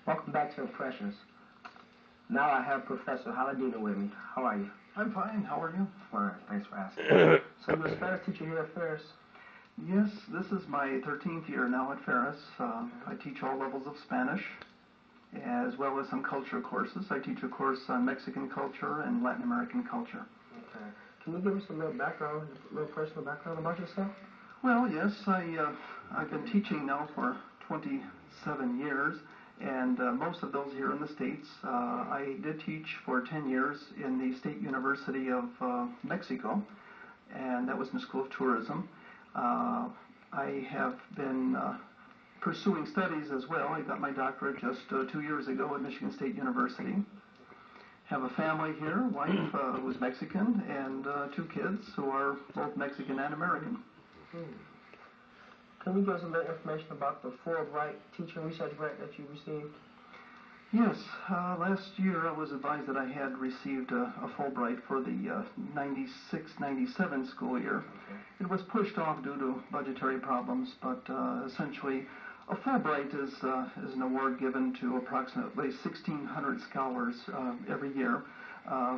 Welcome back to Impressions. Now I have Professor Haladino with me. How are you? I'm fine. How are you? Fine. Thanks for asking. So you're a Spanish teacher here at Ferris? Yes, this is my 13th year now at Ferris. I teach all levels of Spanish, as well as some culture courses. I teach a course on Mexican culture and Latin American culture. Okay. Can you give us a little background, a little personal background about yourself? Well, yes, I've been teaching now for 27 years, and most of those here in the States. I did teach for 10 years in the State University of Mexico, and that was in the School of Tourism. I have been pursuing studies as well. I got my doctorate just 2 years ago at Michigan State University. Have a family here, wife who's Mexican, and 2 kids who are both Mexican and American. Can you give us a little information about the Fulbright Teaching Research Grant that you received? Yes, last year I was advised that I had received a Fulbright for the 96-97 school year. Okay. It was pushed off due to budgetary problems, but essentially a Fulbright is an award given to approximately 1,600 scholars every year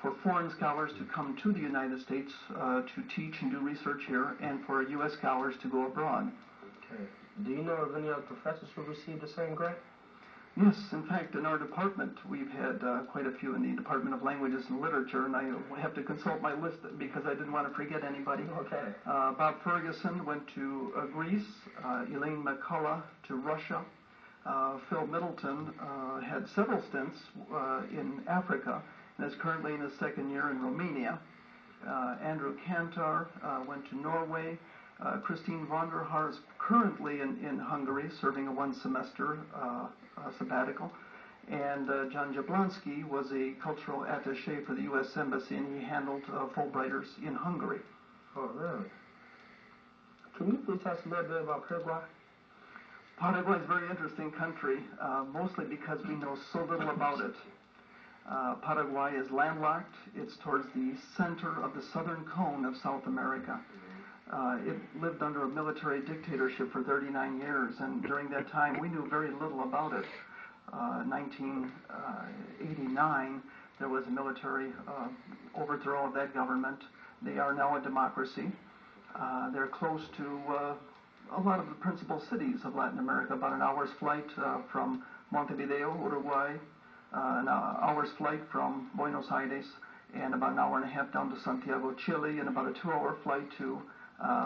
for foreign scholars to come to the United States to teach and do research here, and for U.S. scholars to go abroad. Okay. Do you know of any other professors who received the same grant? Yes, in fact, in our department, we've had quite a few in the Department of Languages and Literature, and I have to consult my list because I didn't want to forget anybody. Okay. Bob Ferguson went to Greece, Elaine McCullough to Russia, Phil Middleton had several stints in Africa, and is currently in his 2nd year in Romania. Andrew Kantar went to Norway. Christine von der Haar is currently in Hungary, serving a 1-semester sabbatical. And John Jablonski was a cultural attaché for the U.S. Embassy, and he handled Fulbrighters in Hungary. Oh, really? Can you please tell us a little bit about Paraguay? Paraguay is a very interesting country, mostly because we know so little about it. Paraguay is landlocked. It's towards the center of the southern cone of South America. It lived under a military dictatorship for 39 years, and during that time we knew very little about it. 1989, there was a military overthrow of that government. They are now a democracy. They're close to a lot of the principal cities of Latin America, about an hour's flight from Montevideo, Uruguay, an hour's flight from Buenos Aires, and about an hour and a half down to Santiago, Chile, and about a 2-hour flight to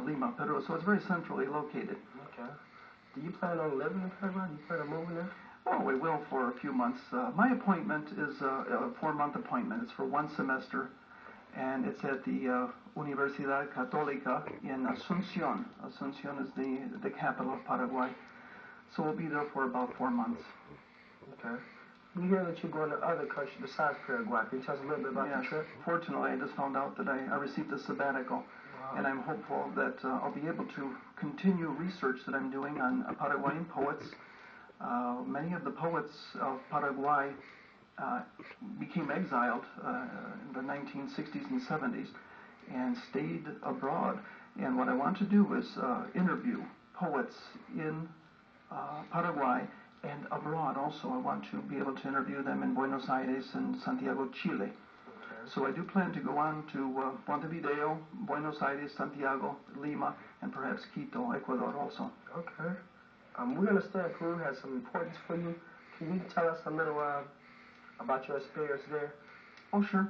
Lima, Peru. So it's very centrally located. Okay. Do you plan on living in Paraguay? Do you plan on moving there? Oh, we will for a few months. My appointment is a 4-month appointment. It's for 1 semester, and it's at the Universidad Católica in Asunción. Asunción is the capital of Paraguay. So we'll be there for about 4 months. Okay. We hear that you're going to other countries besides Paraguay. Can you tell us a little bit about the trip? Fortunately, I just found out that I received a sabbatical. Wow. And I'm hopeful that I'll be able to continue research that I'm doing on Paraguayan poets. Many of the poets of Paraguay became exiled in the 1960s and 70s and stayed abroad. And what I want to do is interview poets in Paraguay and abroad also. I want to be able to interview them in Buenos Aires and Santiago, Chile. So I do plan to go on to Montevideo, Buenos Aires, Santiago, Lima, and perhaps Quito, Ecuador also. Okay. We understand Peru has some importance for you. Can you tell us a little about your experience there? Oh, sure.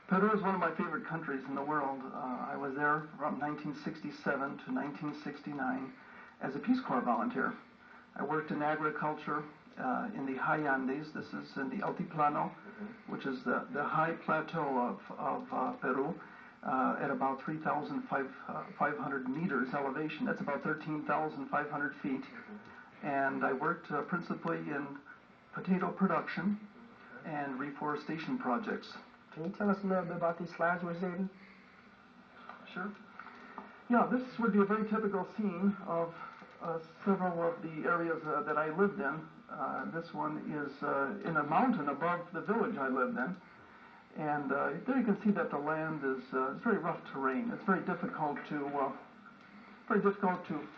Peru is one of my favorite countries in the world. I was there from 1967 to 1969 as a Peace Corps volunteer. I worked in agriculture in the high Andes. This is in the Altiplano, which is the high plateau of Peru, at about 3,500 meters elevation. That's about 13,500 feet. And I worked principally in potato production and reforestation projects. Can you tell us a little bit about these slides we're seeing? Sure. Yeah, this would be a very typical scene of several of the areas that I lived in. This one is in a mountain above the village I lived in. And there you can see that the land is it's very rough terrain. It's very difficult to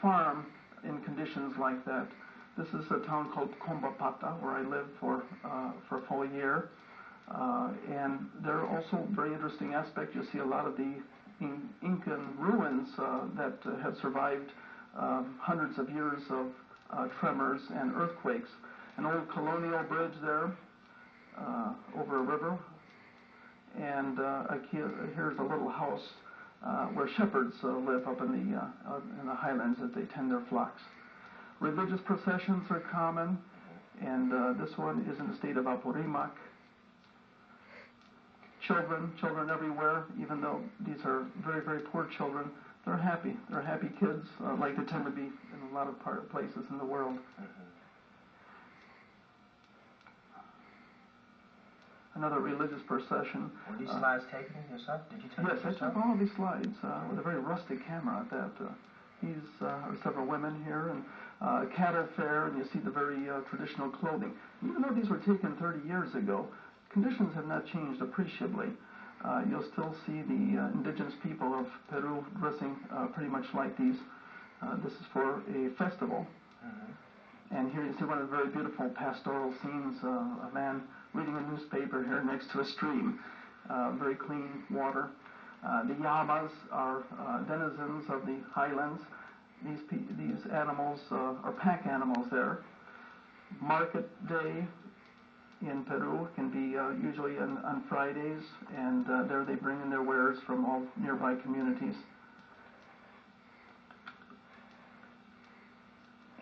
farm in conditions like that. This is a town called Combapata, where I lived for a full year. And there are also very interesting aspects. You see a lot of the Incan ruins that have survived hundreds of years of tremors and earthquakes. An old colonial bridge there over a river. And here's a little house where shepherds live up in the highlands as they tend their flocks. Religious processions are common, and this one is in the state of Apurimac. Children everywhere, even though these are very, very poor children, they're happy. They're happy kids, like they tend to be in a lot of places in the world. Another religious procession. Were these slides taken yourself? Did you take Yes, them yourself? I took all of these slides with a very rustic camera at that. These are several women here, and a cattle fair, and you see the very traditional clothing. Even though these were taken 30 years ago, conditions have not changed appreciably. You'll still see the indigenous people of Peru dressing pretty much like these. This is for a festival. And here you see one of the very beautiful pastoral scenes, a man reading a newspaper here next to a stream, very clean water. The llamas are denizens of the highlands. These animals are pack animals there. Market day in Peru can be usually on Fridays, and there they bring in their wares from all nearby communities.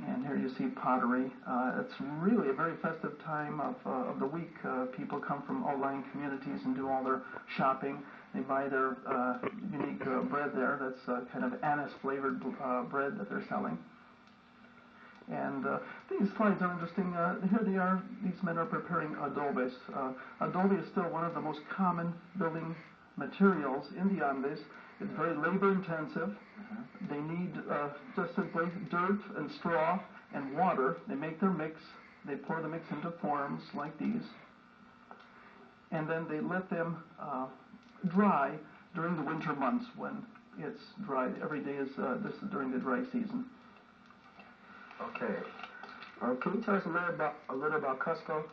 And here you see pottery. It's really a very festive time of the week. People come from outlying communities and do all their shopping. They buy their unique bread there. That's kind of anise-flavored bread that they're selling. And these slides are interesting. Here they are. These men are preparing adobes. Adobe is still one of the most common building materials in the Andes. It's very labor-intensive. They need just simply dirt and straw and water. They make their mix. They pour the mix into forms like these. And then they let them dry during the winter months when it's dry. Every day is this is during the dry season. Okay. Can you tell us a little about Cusco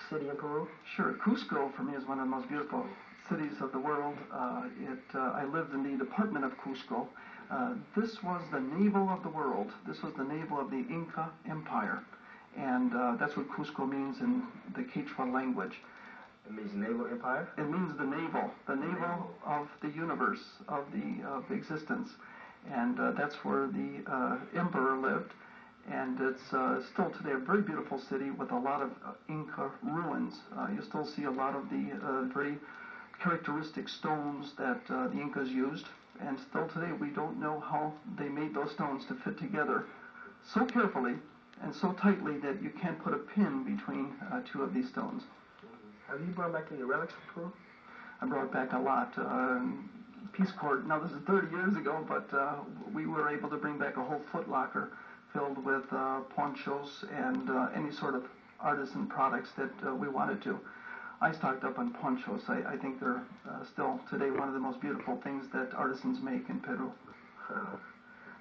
City in Peru? Sure. Cusco, for me, is one of the most beautiful cities of the world. I lived in the department of Cusco. This was the navel of the world. This was the navel of the Inca Empire. And that's what Cusco means in the Quechua language. It means naval empire? It means the navel of the universe, of the existence. And that's where the emperor lived. And it's still today a very beautiful city with a lot of Inca ruins. You still see a lot of the very characteristic stones that the Incas used. And still today we don't know how they made those stones to fit together so carefully and so tightly that you can't put a pin between two of these stones. Have you brought back any relics from Peru? I brought back a lot. Peace Corps, now this is 30 years ago, but we were able to bring back a whole footlocker filled with ponchos and any sort of artisan products that we wanted to. I stocked up on ponchos. I think they're still today one of the most beautiful things that artisans make in Peru.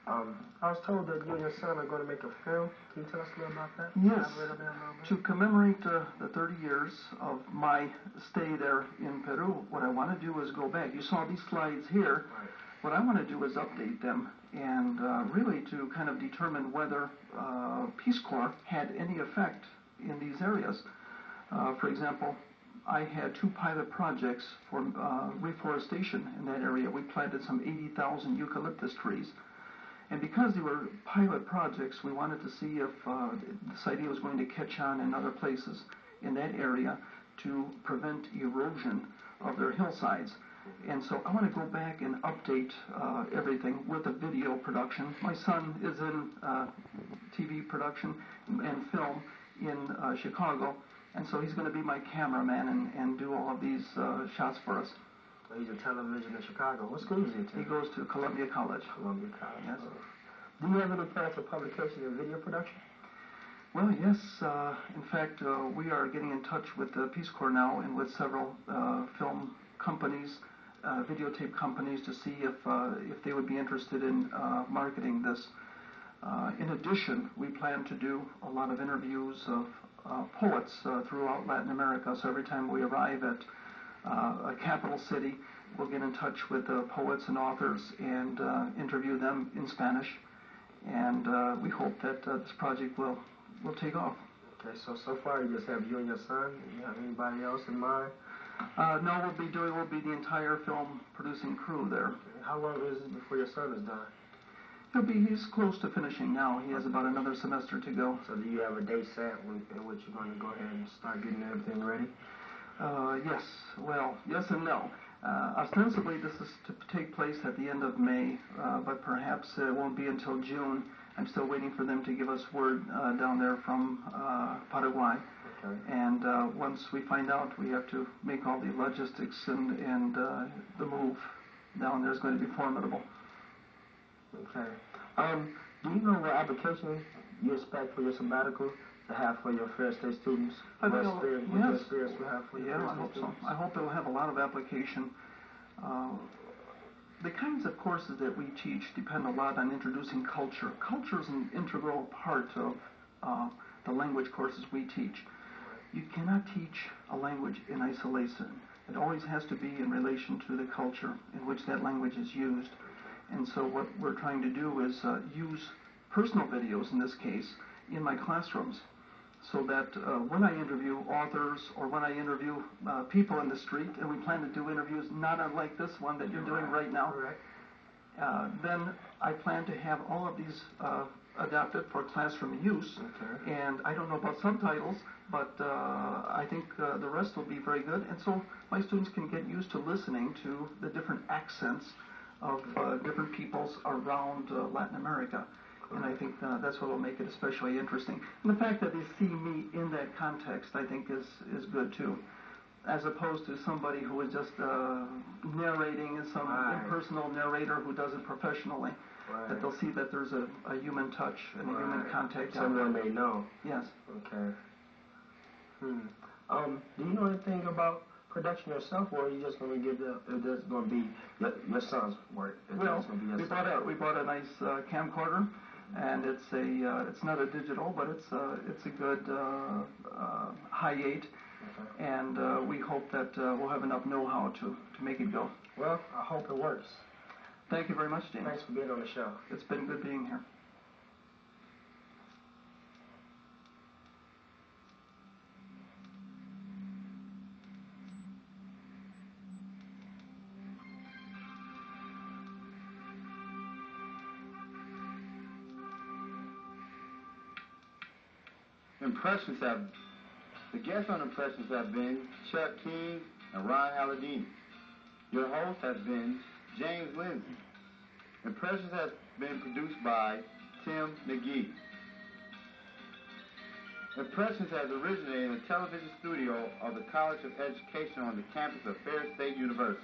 I was told that you and your son are going to make a film. Can you tell us a little about that? Yes. To commemorate the 30 years of my stay there in Peru, what I want to do is go back. You saw these slides here. Right. What I want to do is update them and really to kind of determine whether Peace Corps had any effect in these areas. For example, I had 2 pilot projects for reforestation in that area. We planted some 80,000 eucalyptus trees. And because they were pilot projects, we wanted to see if this idea was going to catch on in other places in that area to prevent erosion of their hillsides. And so I want to go back and update everything with a video production. My son is in TV production and film in Chicago, and so he's going to be my cameraman and do all of these shots for us. So he's in television in Chicago. What school is he to? He goes to Columbia College. Columbia College. Yes. Do you have any plans for publication and video production? Well, yes. In fact, we are getting in touch with the Peace Corps now and with several film companies, videotape companies, to see if they would be interested in marketing this. In addition, we plan to do a lot of interviews of poets throughout Latin America. So every time we arrive at a capital city, we'll get in touch with poets and authors and interview them in Spanish. And we hope that this project will take off. Okay, so far you just have you and your son. Do you have anybody else in mind? No, we'll be the entire film producing crew there. How long is it before your son is done? He's close to finishing now. He has about another semester to go. So do you have a date set in which you're going to go ahead and start getting everything ready? Yes. Well, yes and no. Ostensibly, this is to take place at the end of May, but perhaps it won't be until June. I'm still waiting for them to give us word down there from Paraguay. Okay. And once we find out, we have to make all the logistics, and the move down there is going to be formidable. Okay. Do you know what application you expect for your sabbatical to have for your Ferris State students? What experience you have for your Ferris I hope State students? so. I hope it will have a lot of application. The kinds of courses that we teach depend a lot on introducing culture. Culture is an integral part of the language courses we teach. You cannot teach a language in isolation. It always has to be in relation to the culture in which that language is used. And so what we're trying to do is use personal videos, in this case, in my classrooms, so that when I interview authors or when I interview people in the street, and we plan to do interviews not unlike this one that you're doing right now, then I plan to have all of these adapted for classroom use. Okay. And I don't know about subtitles, but I think the rest will be very good. And so my students can get used to listening to the different accents of different peoples around Latin America. And I think that's what will make it especially interesting. And the fact that they see me in that context, I think, is good, too. As opposed to somebody who is just narrating, and some impersonal narrator who does it professionally. Right. That they'll see that there's a human touch and a human contact. Someone they know. Yes. Okay. Do you know anything about production yourself, or are you just going to give it's going to be your son's work? Well, we bought a nice camcorder, and it's not a digital, but it's a good high 8, okay. And we hope that we'll have enough know-how to make it go. Well, I hope it works. Thank you very much, James. Thanks for being on the show. It's been good being here. The guests on Impressions have been Chuck King and Ron Halladini. Your host has been James Lindsay. Impressions has been produced by Tim McGee. Impressions has originated in the television studio of the College of Education on the campus of Ferris State University.